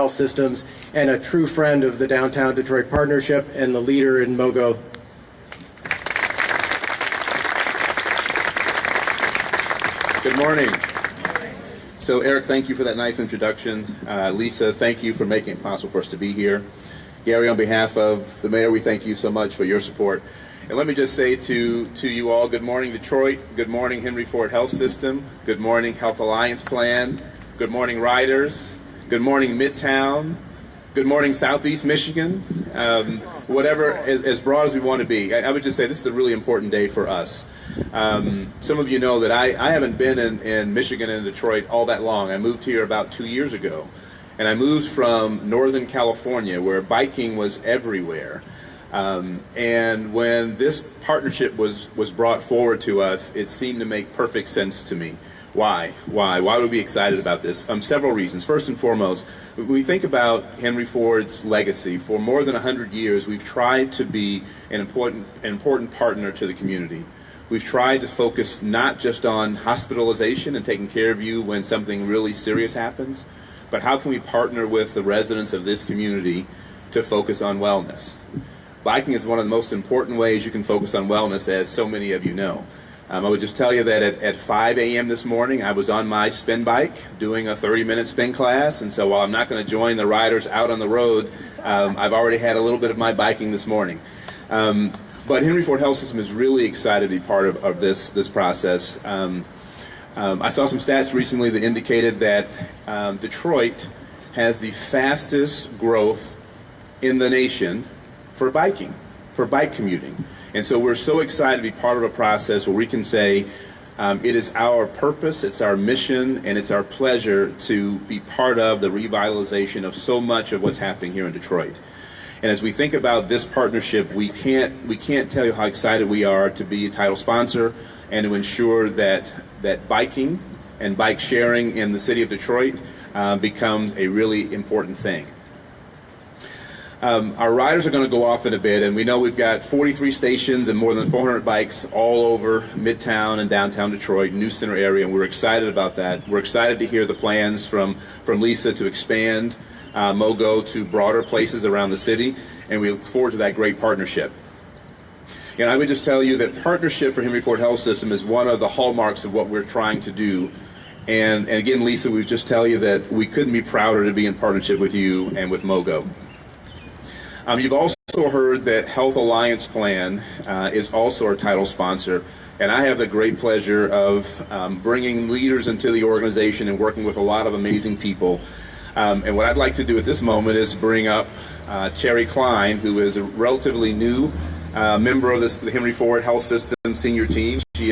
Health Systems and a true friend of the Downtown Detroit Partnership and the leader in MoGo. Good morning. So Eric, thank you for that nice introduction. Lisa, thank you for making it possible for us to be here. Gary, on behalf of the mayor, we thank you so much for your support. And let me just say to you all, good morning Detroit, good morning Henry Ford Health System, good morning Health Alliance Plan, good morning Riders, good morning Midtown, good morning Southeast Michigan, whatever, as broad as we want to be. I would just say this is a really important day for us. Some of you know that I haven't been in Michigan and Detroit all that long. I moved here about 2 years ago, and I moved from Northern California where biking was everywhere. And when this partnership was brought forward to us, it seemed to make perfect sense to me. Why? Why would we be excited about this? Several reasons. First and foremost, when we think about Henry Ford's legacy, for more than 100 years, we've tried to be an important partner to the community. We've tried to focus not just on hospitalization and taking care of you when something really serious happens, but how can we partner with the residents of this community to focus on wellness? Biking is one of the most important ways you can focus on wellness, as so many of you know. I would just tell you that at 5 a.m. this morning, I was on my spin bike doing a 30-minute spin class, and so while I'm not going to join the riders out on the road, I've already had a little bit of my biking this morning. But Henry Ford Health System is really excited to be part of this process. I saw some stats recently that indicated that Detroit has the fastest growth in the nation for biking, for bike commuting. And so we're so excited to be part of a process where we can say it is our purpose, it's our mission, and it's our pleasure to be part of the revitalization of so much of what's happening here in Detroit. And as we think about this partnership, we can't tell you how excited we are to be a title sponsor and to ensure that biking and bike sharing in the city of Detroit becomes a really important thing. Our riders are going to go off in a bit, and we know we've got 43 stations and more than 400 bikes all over Midtown and downtown Detroit, New Center area, and we're excited about that. We're excited to hear the plans from Lisa to expand MoGo to broader places around the city, and we look forward to that great partnership. And I would just tell you that partnership for Henry Ford Health System is one of the hallmarks of what we're trying to do. And again, Lisa, we would just tell you that we couldn't be prouder to be in partnership with you and with MoGo. You've also heard that Health Alliance Plan is also our title sponsor, and I have the great pleasure of bringing leaders into the organization and working with a lot of amazing people. And what I'd like to do at this moment is bring up Terry Klein, who is a relatively new member of the Henry Ford Health System senior team. She